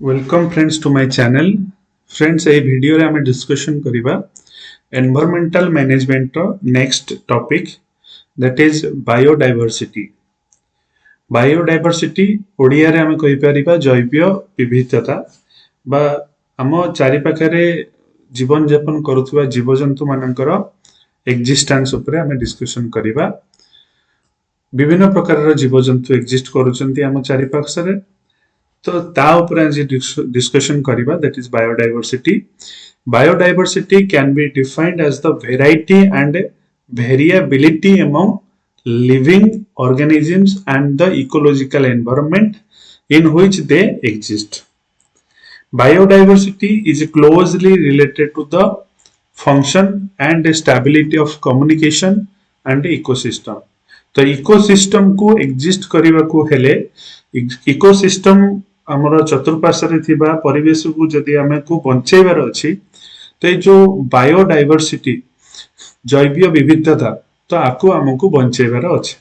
Welcome friends to my channel. Friends, এই ভিডিওরে আমি discussion করিবা environmental management ର next topic, that is biodiversity. Biodiversity ଓଡ଼ିଆରେ ଆମେ କହିପାରିବା ଜୈବ ବିବିଧତା ବା ଆମ ଚାରିପାଖରେ ଜୀବନ ଯାପନ କରୁଥିବା ଜୀବଜନ୍ତୁ ମାନଙ୍କର ଏକ୍ଜିଷ୍ଟାନ୍ସ ଉପରେ ଆମେ ଡିସ୍କସନ କରିବା। ବିଭିନ୍ନ ପ୍ରକାରର ଜୀବଜନ୍ତୁ ଏକ୍ଜିଷ୍ଟ କରୁଛନ୍ତି ଆମ ଚାରିପାଖରେ, तो ता ऊपर आज डिस्कशन करिबा, that is biodiversity. Biodiversity can be defined as the variety and variability among living organisms and the ecological environment in which they exist. Biodiversity is closely related to the function and stability of communication and ecosystem. तो ecosystem को exist करने को हेले ecosystem आमर चतुर्पार्श्व थिबा परिवेश को जदि आमे को बंचेबार अछि तो ये जो बायोडायवर्सिटी जैव विविधता तो आको हमको बंचेबार अछि।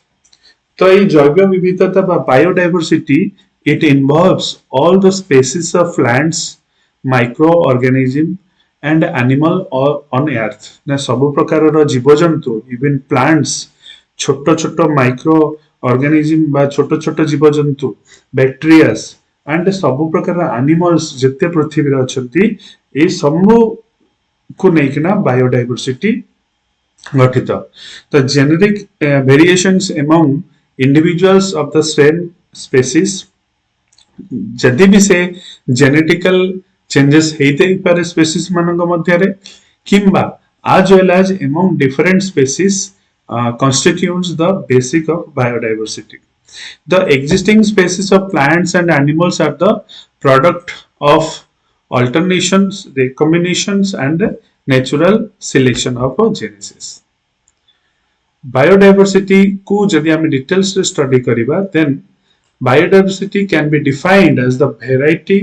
तो ये जैव विविधता बा biodiversity it involves all the species of plants, micro organism and animal on earth. ना सब प्रकार जीवजंतु इवन प्लांट्स, छोट छोट माइक्रो ऑर्गेनिज्म बा छोट छोट जीवजंतु, बैक्टेरियास एंड सब प्रकार एनिमल्स जते पृथ्वी रे अछंती ए सब को नेकिना बायोडायवर्सिटी गठित। तो genetic variations among individuals of the same species, जदि भी से जेनेटिकल चेंजेस हेते पारे स्पीशीज मानक मध्य रे किंबा as well as among different species constitutes the basic of biodiversity. The existing species of plants and animals are the product of alternations, recombinations and natural selection of genesis. Biodiversity को जदि हम details रे study करिबा, then biodiversity can be defined as the variety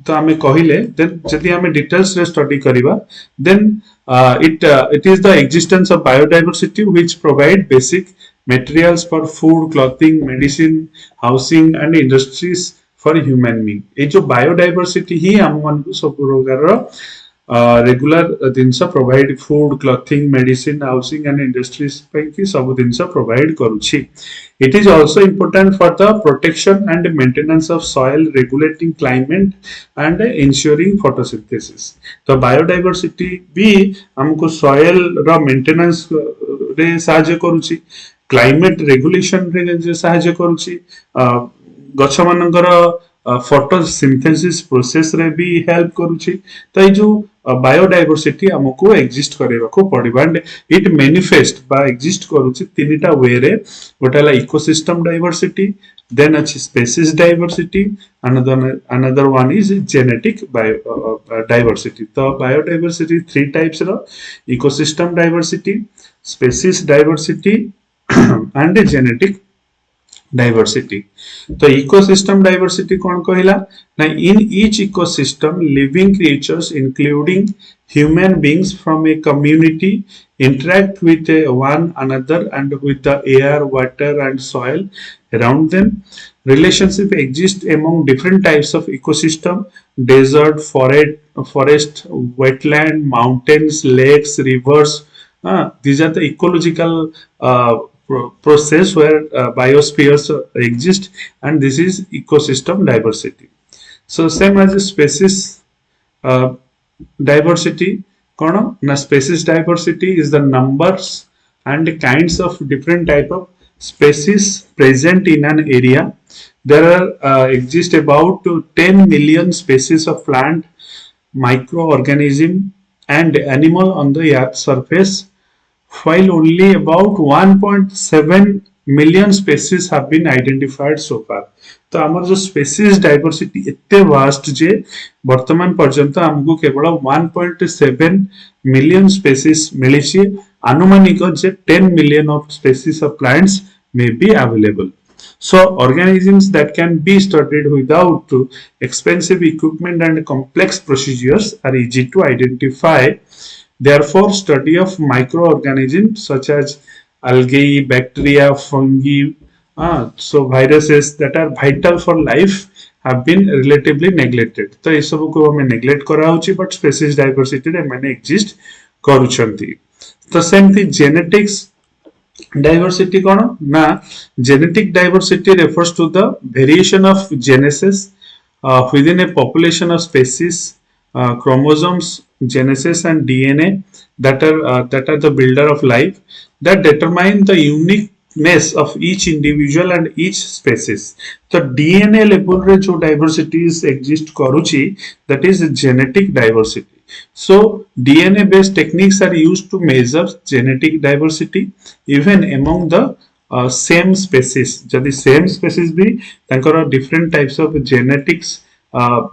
तो आमे कहिले then जदि आमे डिटेल्स रे स्टडी करिबा then it is the existence of biodiversity which provide basic materials for food, clothing, medicine, housing and industries for human being. ए जो biodiversity ही हम मन को सब प्रकार regular things provide food, clothing, medicine, housing and industries पे की सब things provide करूची। It is also important for the protection and maintenance of soil, regulating climate and ensuring photosynthesis. तो biodiversity भी हमको soil रा maintenance रे सहायता करूची, climate regulation रे सहायता करूची, गछ मानकर फोटोसिंथेसिस प्रोसेस रे भी हेल्प करूची। तो ये जो बायोडायवर्सिटी हमको एग्जिस्ट करेबा को पड़िबा एंड इट मैनिफेस्ट बा एग्जिस्ट करूची तीनटा वे रे। गोटाला इकोसिस्टम डायवर्सिटी, देन अछि species diversity, another one is genetic diversity. तो बायोडायवर्सिटी थ्री टाइप्स रो, ecosystem diversity, species diversity and genetic diversity. तो ecosystem diversity कौन कहला ना, in each ecosystem living creatures including human beings from a community interact with one another and with the air, water and soil around them. Relationship exist among different types of ecosystem: desert, forest, wetland, mountains, lakes, rivers. These are the ecological process where biospheres exist, and this is ecosystem diversity. So same as species diversity, kono na species diversity is the numbers and kinds of different type of species present in an area. There are exist about 10 million species of plant, microorganism and animal on the earth surface, while only about 1.7 million species have been identified so far. तो हमर जो species diversity इतने vast जे वर्तमान पर्यंत हमको केवल 1.7 million species मिली छी। अनुमानिक जे 10 million of species of plants may be available. So organisms that can be studied without expensive equipment and complex procedures are easy to identify. Therefore, study of microorganisms such as algae, bacteria, fungi, So viruses that are vital for life have been relatively neglected. तो ये सब को हमें neglect करा होची, but species diversity रे मैंने exist करूछंती. तो सेमती genetics diversity कौन ना genetic diversity refers to the variation of genesis within a population of species, chromosomes, genesis, and DNA that are the builder of life that determine the uniqueness of each individual and each species. So DNA level रे जो diversities exist करूची, that is genetic diversity. So DNA based techniques are used to measure genetic diversity even among the same species. जदि same species भी तांकर different types of genetics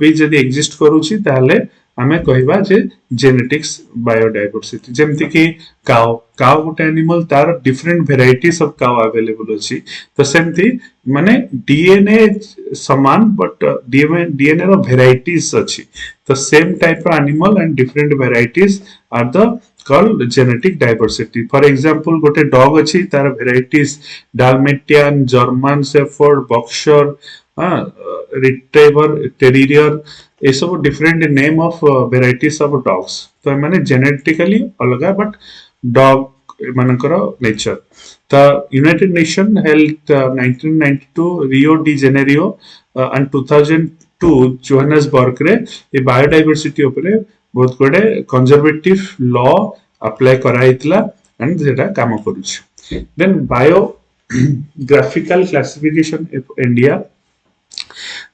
भी जदि exist करूची ताहले आमे कहवा जे genetics biodiversity. जेमति कि cow गोटे animal तार different varieties of cow available अछि. तो सेमति माने DNA समान but DNA रो varieties अछि. The same type of animal and different varieties are the called genetic diversity. For example, गोटे dog अछि तार varieties Dalmatian, German Shepherd, Boxer, Retriever, Terrier, ये सब different name of varieties of dogs. तो माने genetically अलगा but dog एमानकर nature. The United Nations held 1992 Rio de Janeiro and 2002 Johannesburg रे ये biodiversity उपरे बहुत गुडे conservative law apply कराइतला and जेटा काम करूछ. Then biographical classification of India.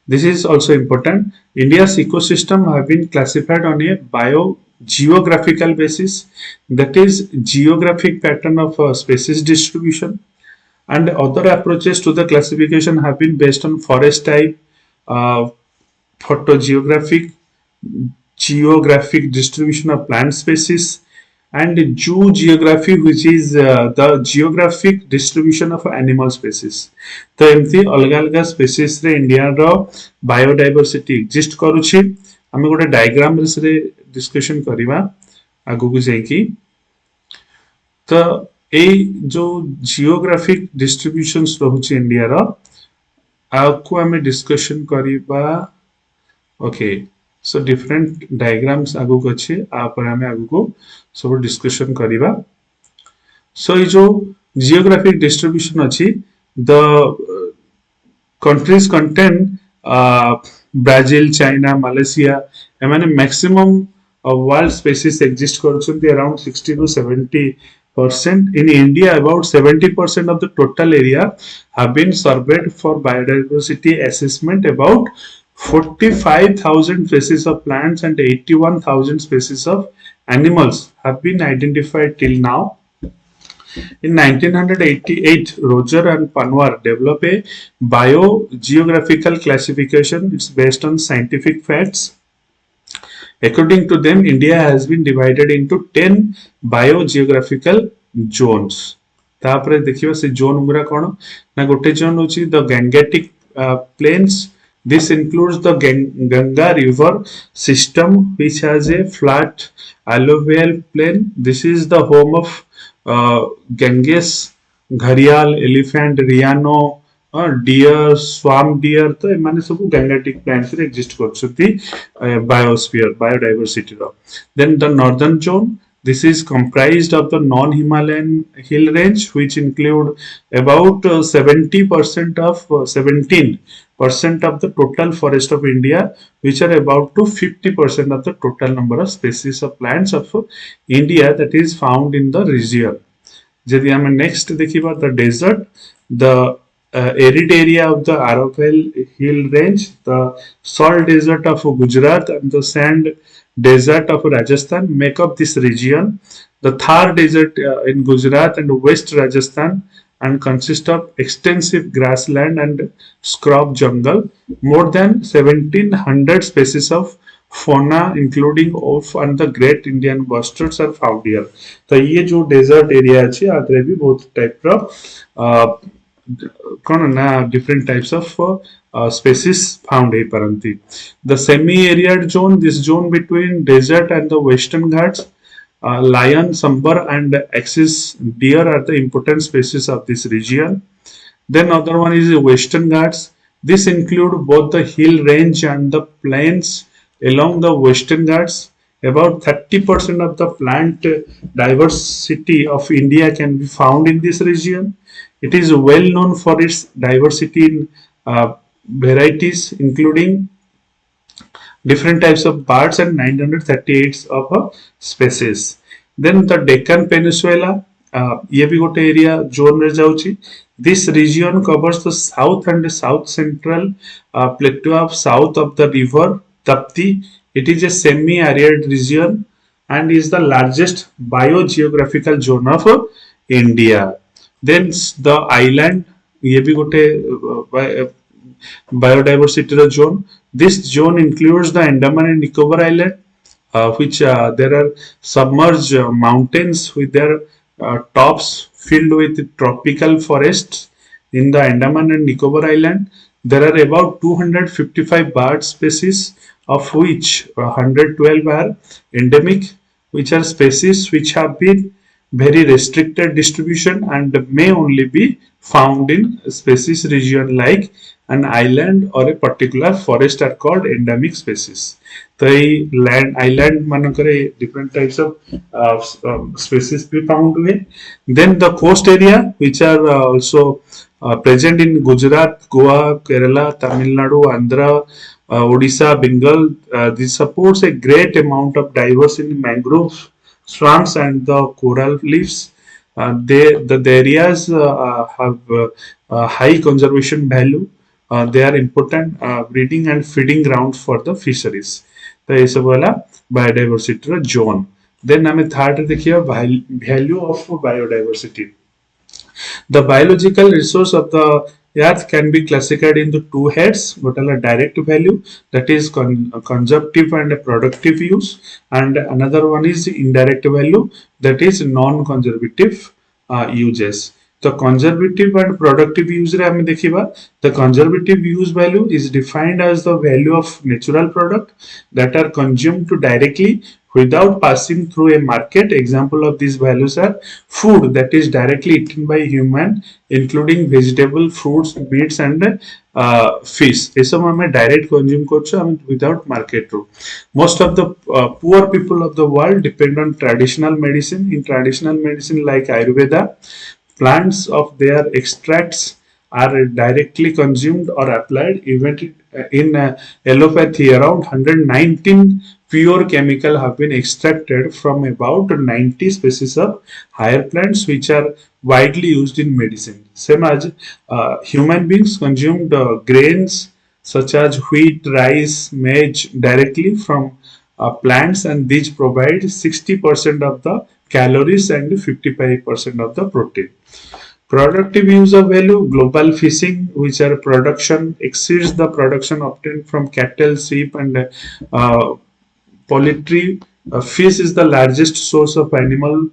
This is also important. India's ecosystem have been classified on a biogeographical basis, that is geographic pattern of species distribution, and other approaches to the classification have been based on forest type, uh, photogeographic, geographic distribution of plant species, and zoogeography, which is the geographic distribution of animal species. तो एमती अलग अलग species रे India रो biodiversity exist करूची. हमें गोटे diagram रे discussion करिवा आगु को जाईकी. तो ए जो geographic distributions रहुची इंडिया रो आकु हमें डिस्कशन करिवा. ओके सो डिफरेंट डायग्राम्स आगु को अच्छे आपर हमें आगु को सब डिस्कशन करिवा. सो ये जो geographic distribution अच्छी the countries contain Brazil, China, Malaysia एमाने maximum wild species exist करूछन्ति around 60 to 70%. In India about 70% of the total area have been surveyed for biodiversity assessment. About 45,000 species of plants and 81,000 species of animals have been identified till now. In 1988, Roger and Panwar developed a biogeographical classification. It's based on scientific facts. According to them, India has been divided into 10 biogeographical zones. तापरे देखियो से zone गुरा कोन ना गोटे zone होची the Gangetic plains. This includes the Ganga river system, which has a flat alluvial plain. This is the home of Ganges, Gharial, elephant, Rhino, deer, swamp deer. तो एमाने सब Gangetic plains रे exist करछथि biosphere, biodiversity row. Then the northern zone. This is comprised of the non-Himalayan hill range, which include about 70% of 17% of the total forest of India, which are about to 50% of the total number of species of plants of India that is found in the region. जदि हमें next देखिबा the desert, the arid area of the Araval hill range, the salt desert of Gujarat, and the sand desert of Rajasthan make up this region. The Thar desert in Gujarat and West Rajasthan and consist of extensive grassland and scrub jungle. More than 1700 species of fauna including oaf and the great Indian bustards are found here. तो ये जो desert area अच्छी आदरे भी बहुत type का कौन ना different types of species found है परंती. The semi-arid zone, this zone between desert and the Western Ghats, lion, sambar, and axis deer are the important species of this region. Then other one is the Western Ghats. This include both the hill range and the plains along the Western Ghats. About 30% of the plant diversity of India can be found in this region. It is well known for its diversity in varieties, including different types of birds and 938 of species. Then the Deccan Peninsula, ये भी गोटे area zone रे जाउची. This region covers the south and south central plateau of south of the river Tapti. It is a semi-arid region and is the largest biogeographical zone of India. Then the island, ये भी गोटे biodiversity zone. This zone includes the Andaman and Nicobar Island, which there are submerged mountains with their tops filled with tropical forests. In the Andaman and Nicobar Island, there are about 255 bird species, of which 112 are endemic, which are species which have been very restricted distribution and may only be found in species region like an island or a particular forest are called endemic species. So, land island manakare different types of species be found with. Then the coast area, which are also present in Gujarat, Goa, Kerala, Tamil Nadu, Andhra, Odisha, Bengal. This supports a great amount of diversity in mangrove swamps and the coral reefs. The areas have high conservation value. They are important breeding and feeding grounds for the fisheries. तो ये सब वाला biodiversity zone. Then हमें third देखिए value of biodiversity. The biological resource of the earth can be classified into two heads. What are direct value, that is consumptive and productive use, and another one is indirect value, that is non-conservative uses. The conservative and productive use रे हमें देखिबा. The conservative use value is defined as the value of natural product that are consumed directly without passing through a market. Example of these values are food that is directly eaten by human, including vegetable, fruits, meats and fish. ये सब हमें direct consume करछो हमें without market through. Most of the poor people of the world depend on traditional medicine. In traditional medicine like Ayurveda, plants of their extracts are directly consumed or applied. Even in allopathy, around 119 pure chemical have been extracted from about 90 species of higher plants which are widely used in medicine. Same as human beings consumed grains such as wheat, rice, maize directly from plants, and these provide 60% of the calories and 55% of the protein. Productive use of value, global fishing, which are production exceeds the production obtained from cattle, sheep, and poultry. Fish is the largest source of animal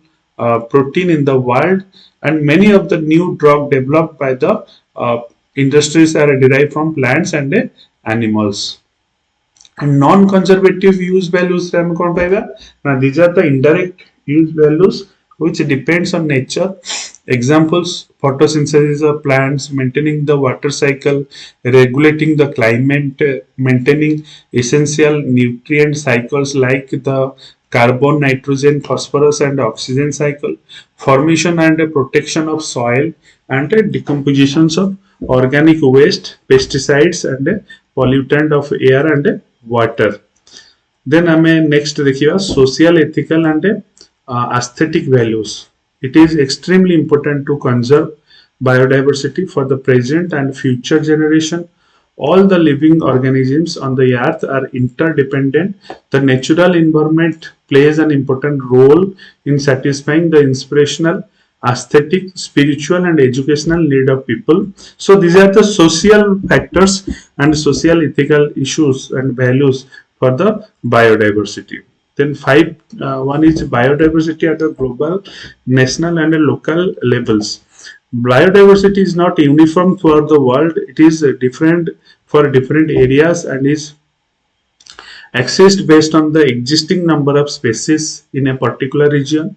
protein in the world, and many of the new drugs developed by the industries are derived from plants and animals. And non-conservative use values रे हम कौन पाइबा ना, these are the indirect use values which depends on nature. Examples: photosynthesis of plants, maintaining the water cycle, regulating the climate, maintaining essential nutrient cycles like the carbon, nitrogen, phosphorus and oxygen cycle, formation and protection of soil, and decompositions of organic waste, pesticides and pollutant of air and water. Then हमें next देखिए social, ethical and aesthetic values. It is extremely important to conserve biodiversity for the present and future generation. All the living organisms on the earth are interdependent. The natural environment plays an important role in satisfying the inspirational, aesthetic, spiritual and educational need of people. So these are the social factors and social ethical issues and values for the biodiversity. Then one is biodiversity at a global, national and local levels. Biodiversity is not uniform throughout the world. It is different for different areas and is accessed based on the existing number of species in a particular region.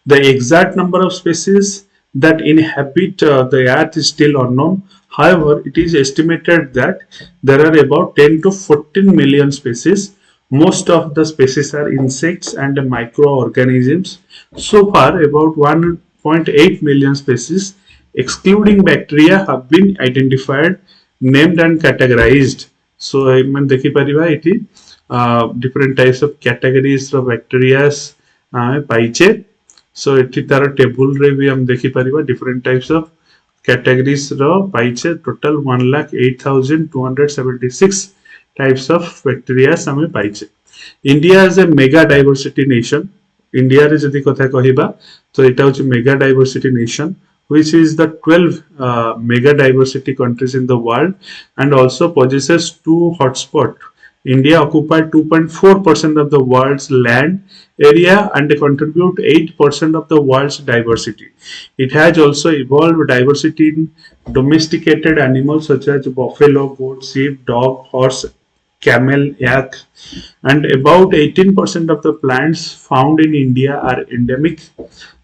The exact number of species that inhabit the earth is still unknown. However, it is estimated that there are about 10 to 14 million species. Most of the species are insects and microorganisms. So far, about 1.8 million species, excluding bacteria, have been identified, named and categorized. So, I mean, देखिपारिबा एटी different types of categories of bacteria पाइचे. So ଏଠି ତାର table ରେ ବି ଆମେ ଦେଖିପାରିବା different types of categories ର ପାଇଛେ total 1,08,276 types of bacteria ଆମେ ପାଇଛେ. India is a mega diversity nation. India ରେ ଯଦି କଥା କହିବା ତ ଏଟା ହଉଛି mega diversity nation which is the 12 mega diversity countries in the world and also possesses two hotspots. India occupied 2.4% of the world's land area and contribute 8% of the world's diversity. It has also evolved diversity in domesticated animals such as buffalo, goat, sheep, dog, horse, camel, yak, and about 18% of the plants found in India are endemic.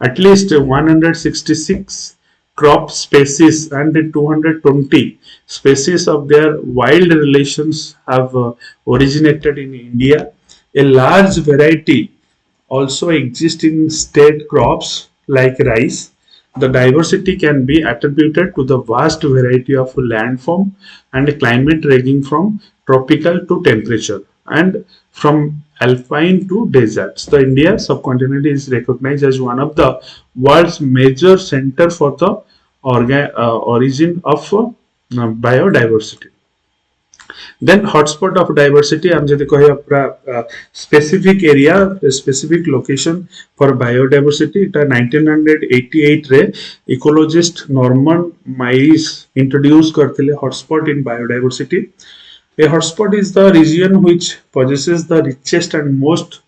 At least 166 crop species and 220 species of their wild relations have originated in India. A large variety also exists in state crops like rice. The diversity can be attributed to the vast variety of landform and climate ranging from tropical to temperature and from alpine to deserts. The India subcontinent is recognized as one of the world's major center for the origin of biodiversity. Then hotspot of diversity हम जैसे कहे पूरा specific area specific location for biodiversity इटा 1988 रे ecologist Norman Miles introduce करथिले hotspot in biodiversity. A hotspot is the region which possesses the richest and most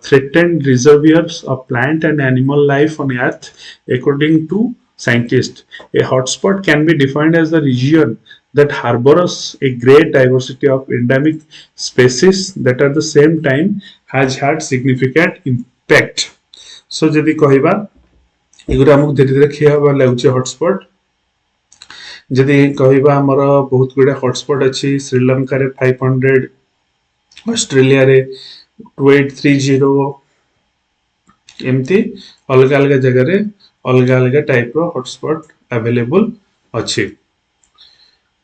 threatened reservoirs of plant and animal life on earth according to scientists. A hotspot can be defined as the region that harbors a great diversity of endemic species that at the same time has had significant impact. So जदि कहबा एगुरा हमक धीरे धीरे खियाबा लाଗୁଛି hotspot. जदि कहबा हमर बहुत गुडा hotspot अछि श्रीलंका रे 500, ऑस्ट्रेलिया रे 2830 एमती अलग अलग जगह रे अलग अलग टाइप रो हॉटस्पॉट अवेलेबल अछि.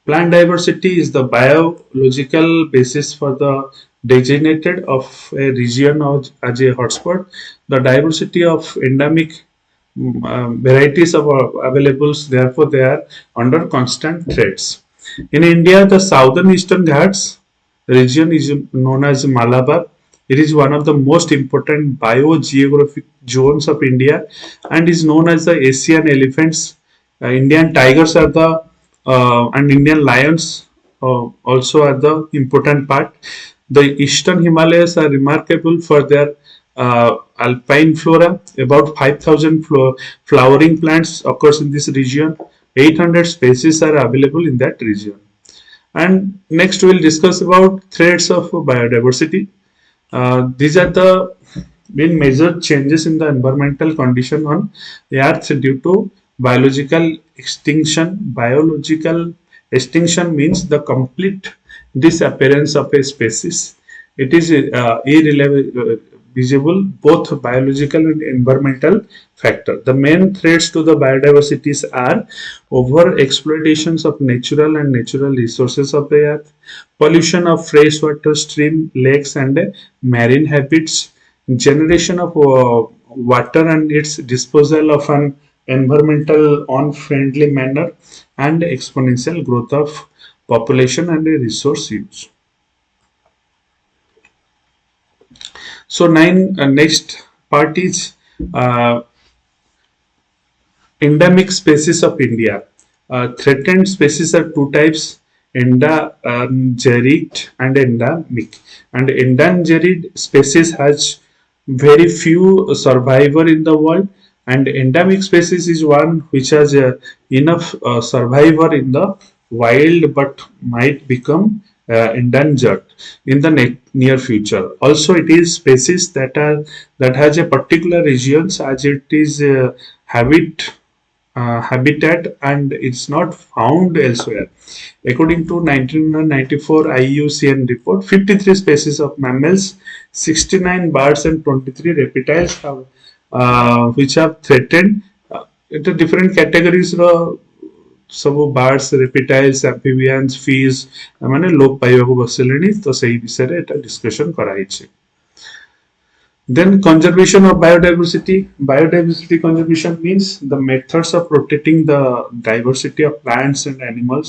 Plant diversity is the biological basis for the designated of a region as a hotspot. The diversity of endemic varieties of available, therefore they are under constant threats. In India, the southern eastern Ghats region is known as Malabar. It is one of the most important biogeographic zones of India and is known as the Asian elephants. Indian tigers are the and Indian lions also are the important part. The eastern Himalayas are remarkable for their alpine flora. About 5,000 flowering plants occurs in this region. 800 species are available in that region. And next we will discuss about threats of biodiversity. These are the main major changes in the environmental condition on the earth due to biological extinction. Biological extinction means the complete disappearance of a species. It is irreversible, both biological and environmental factor. The main threats to the biodiversity are over exploitations of natural and natural resources of the earth, pollution of freshwater stream, lakes and marine habits, generation of water and its disposal of an environmental unfriendly manner, and exponential growth of population and resource use. So next part is endemic species of India. Threatened species are two types: endangered and endemic. And endangered species has very few survivor in the world, and endemic species is one which has enough survivor in the wild but might become endangered in the near future. Also, it is species that has a particular regions as it is habit habitat and it's not found elsewhere. According to 1994 IUCN report, 53 species of mammals, 69 birds, and 23 reptiles have which have threatened into different categories. ସବୁ birds ରେପିଟାଇଲ୍ସ ଆମ୍ଫିବିଆନ୍ସ fees ମାନେ ଲୋପ ପାଇବାକୁ ବସିଲେଣି ତ ସେଇ ବିଷୟରେ ଏଟା discussion କରାଯାଇଛି। Then conservation of biodiversity. Biodiversity conservation means the methods of protecting the diversity of plants and animals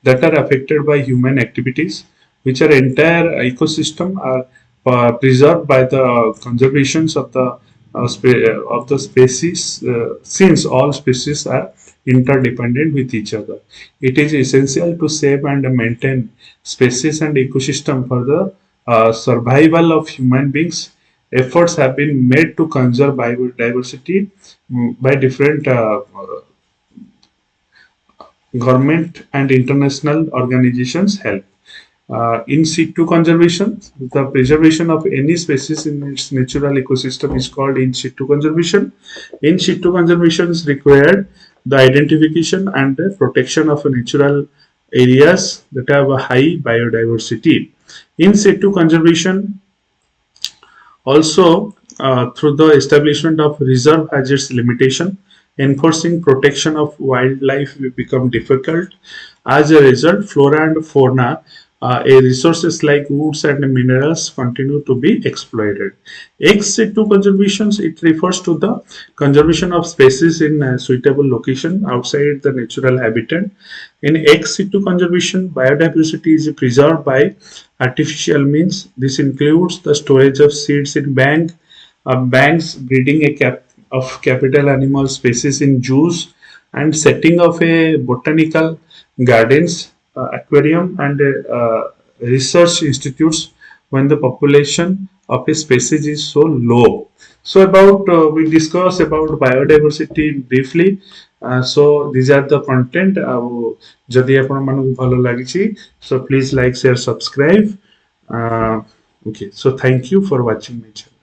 that are affected by human activities, which are entire ecosystem are preserved by the conservations of the species, since all species are interdependent with each other. It is essential to save and maintain species and ecosystem for the survival of human beings. Efforts have been made to conserve biodiversity by different government and international organizations help. In situ conservation, the preservation of any species in its natural ecosystem is called in situ conservation. In situ conservation is required the identification and the protection of natural areas that have a high biodiversity. In situ conservation also, through the establishment of reserve has its limitation. Enforcing protection of wildlife will become difficult. As a result, flora and fauna, resources like woods and minerals continue to be exploited. Ex situ conservation, it refers to the conservation of species in a suitable location outside the natural habitat. In ex situ conservation, biodiversity is preserved by artificial means. This includes the storage of seeds in banks, breeding of capital animal species in zoos, and setting of a botanical gardens, aquarium, and research institutes when the population of a species is so low. So about we discuss about biodiversity briefly. So these are the content. ଯଦି ଆପଣ ମାନଙ୍କୁ ଭଲ ଲାଗିଛି, so please like, share, subscribe. Okay, so thank you for watching my channel.